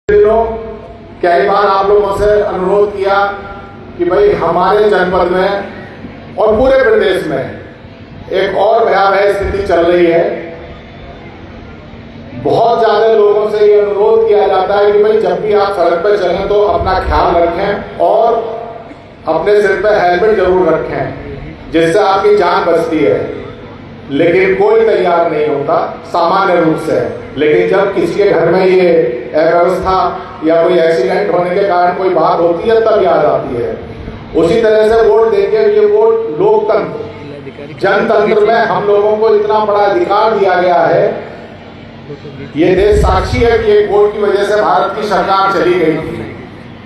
दिनों कई बार आप लोगों से अनुरोध किया कि भाई हमारे जनपद में और पूरे प्रदेश में एक और भयावह स्थिति चल रही है। बहुत ज्यादा लोगों से ये अनुरोध किया जाता है कि भाई जब भी आप सड़क पर चलें तो अपना ख्याल रखें और अपने सिर पर हेलमेट जरूर रखें जिससे आपकी जान बचती है। लेकिन कोई तैयार नहीं होता सामान्य रूप से। लेकिन जब किसी के घर में ये अव्यवस्था या कोई एक्सीडेंट होने के कारण कोई बात होती है तब याद आती है। उसी तरह से वोट देके ये वोट लोकतंत्र जनतंत्र में हम लोगों को इतना बड़ा अधिकार दिया गया है। ये देश साक्षी है कि एक वोट की वजह से भारत की सरकार चली गई थी।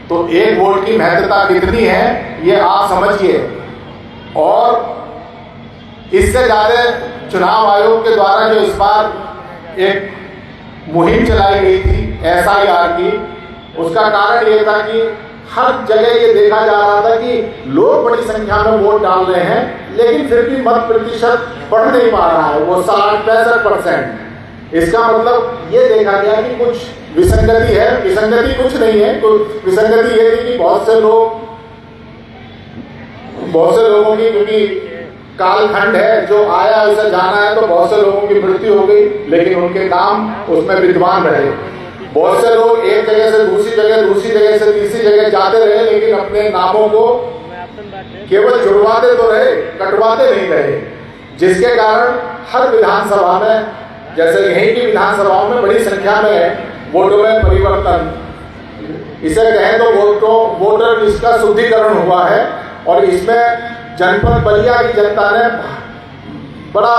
तो एक वोट की महत्ता कितनी है ये आप समझिए। और इससे ज्यादा चुनाव आयोग के द्वारा जो इस बार एक मुहिम चलाई गई थी SIR की, उसका कारण ये था कि हर जगह ये देखा जा रहा था कि लोग बड़ी संख्या में वोट डाल रहे हैं लेकिन फिर भी मत प्रतिशत बढ़ नहीं पा रहा है, वो 60-65%। इसका मतलब ये देखा गया कि कुछ विसंगति है। विसंगति कुछ नहीं है, कुछ विसंगति ये थी कि बहुत से लोगों की क्योंकि कालखंड है जो आया उसे जाना है, तो बहुत से लोगों की मृत्यु हो गई लेकिन उनके नाम उसमें विद्यमान रहे। बहुत से लोग एक जगह से दूसरी जगह से तीसरी जगह जाते रहे लेकिन अपने नामों को केवल जुड़वाते तो रहे, कटवाते नहीं रहे। जिसके कारण हर विधानसभा में, जैसे यहीं की विधानसभाओं में बड़ी संख्या में वोटों में परिवर्तन, इसे कहें तो वोटर लिस्ट का शुद्धिकरण हुआ है। और इसमें जनपद बलिया की जनता ने बड़ा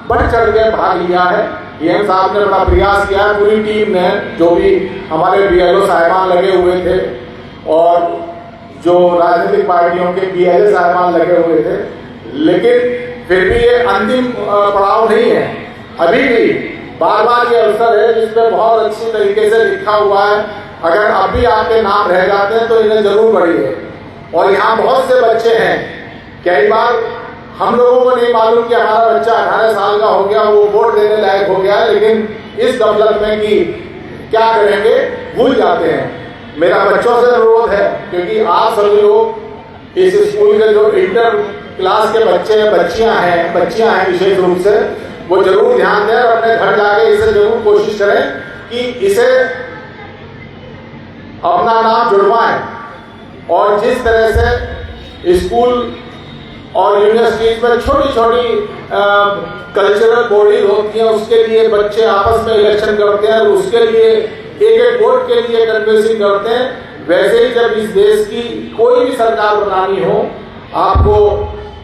बढ़ चढ़ के भाग लिया है। DM साहब ने बड़ा प्रयास किया, पूरी टीम ने, जो भी हमारे BLO साहिबान लगे हुए थे और जो राजनीतिक पार्टियों के BLA साहिबान लगे हुए थे। लेकिन फिर भी ये अंतिम पड़ाव नहीं है। अभी भी बार ये अवसर है जिसमें बहुत अच्छी तरीके से लिखा हुआ है। अगर अब भी आपके नाम रह जाते हैं तो इन्हें जरूर पढ़िए। और यहाँ बहुत से बच्चे हैं, कई बार हम लोगों को नहीं मालूम कि हमारा बच्चा 18 साल का हो गया, वो वोट देने लायक हो गया, लेकिन इस गफलत में कि क्या करेंगे भूल जाते हैं। मेरा बच्चों से अनुरोध है, क्योंकि आप सभी लोग इस स्कूल के जो इंटर क्लास के बच्चियां हैं विशेष रूप से, वो जरूर ध्यान दें और अपने घर जाके इसे जरूर कोशिश करें कि इसे अपना नाम जुड़वाएं। और जिस तरह से स्कूल और यूनिवर्सिटीज में छोटी कल्चरल बॉडी होती है, उसके लिए बच्चे आपस में इलेक्शन करते हैं और उसके लिए एक वोट के लिए कन्वेंसिंग करते हैं। वैसे ही जब इस देश की कोई भी सरकार बनानी हो, आपको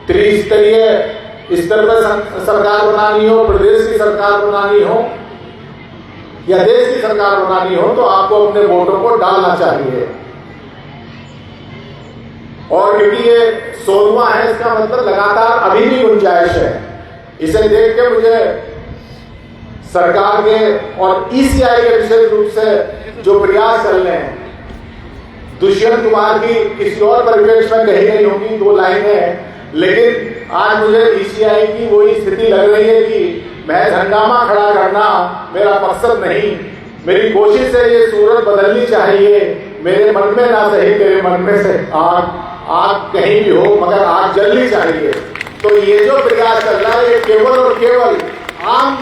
त्रिस्तरीय स्तर पर सरकार बनानी हो, प्रदेश की सरकार बनानी हो या देश की सरकार बनानी हो, तो आपको अपने वोटों को डालना चाहिए। और क्योंकि ये 16वां है, इसका मतलब लगातार अभी भी गुंजाइश है। इसे देख के मुझे सरकार के और ECI के विशेष रूप से जो प्रयास चल रहे हैं, दुष्यंत कुमार की किसी और परिवेश में कही गई होगी 2 लाइनें, लेकिन आज मुझे ECI की वही स्थिति लग रही है कि महज हंगामा खड़ा करना मेरा मकसद नहीं। मेरी कोशिश है ये सूरत बदलनी चाहिए। मेरे मन में ना सही, तेरे मन में से आग कहीं भी हो, मगर आग जलनी चाहिए। तो ये जो प्रयास चल रहा है, ये केवल और केवल आम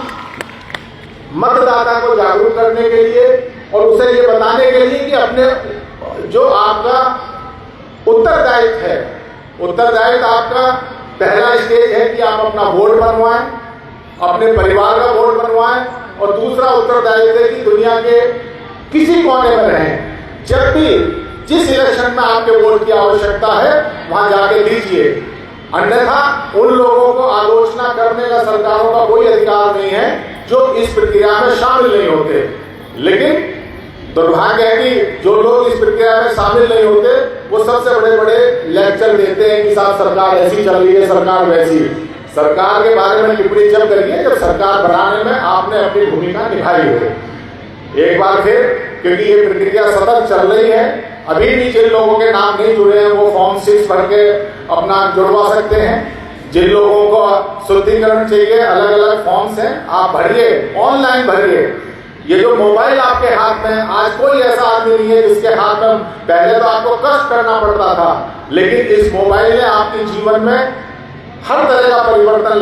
मतदाता को जागरूक करने के लिए और उसे ये बताने के लिए कि अपने जो आपका उत्तरदायित्व है, उत्तरदायित्व आपका पहला स्टेज है कि आप अपना वोट बनवाएं, अपने परिवार का वोट बनवाएं। और दूसरा उत्तरदायित्व है कि दुनिया के किसी कोने में रहें, जब भी जिस इलेक्शन में आपके वोट की आवश्यकता है वहां जाके दीजिए। अन्यथा उन लोगों को आलोचना करने का सरकारों का कोई अधिकार नहीं है जो इस प्रक्रिया में शामिल नहीं होते। लेकिन दुर्भाग्य है कि जो लोग इस प्रक्रिया में शामिल नहीं होते वो सबसे बड़े लेक्चर देते हैं कि साहब सरकार ऐसी चल रही है, सरकार वैसी। सरकार के बारे में टिप्पणी जब करिए जब सरकार बनाने में आपने अपनी भूमिका निभाई हो। एक बार फिर, क्योंकि ये प्रक्रिया सतत चल रही है, अभी भी जिन लोगों के नाम नहीं जुड़े हैं वो फॉर्म 6 भर के अपना जुड़वा सकते हैं। जिन लोगों को शुद्धिकरण चाहिए, अलग अलग फॉर्म्स हैं, आप भरिए, ऑनलाइन भरिए। ये जो मोबाइल आपके हाथ में, आज कोई ऐसा आदमी नहीं है जिसके हाथ में, पहले तो आपको कष्ट करना पड़ता था, लेकिन इस मोबाइल ने आपके जीवन में हर तरह का परिवर्तन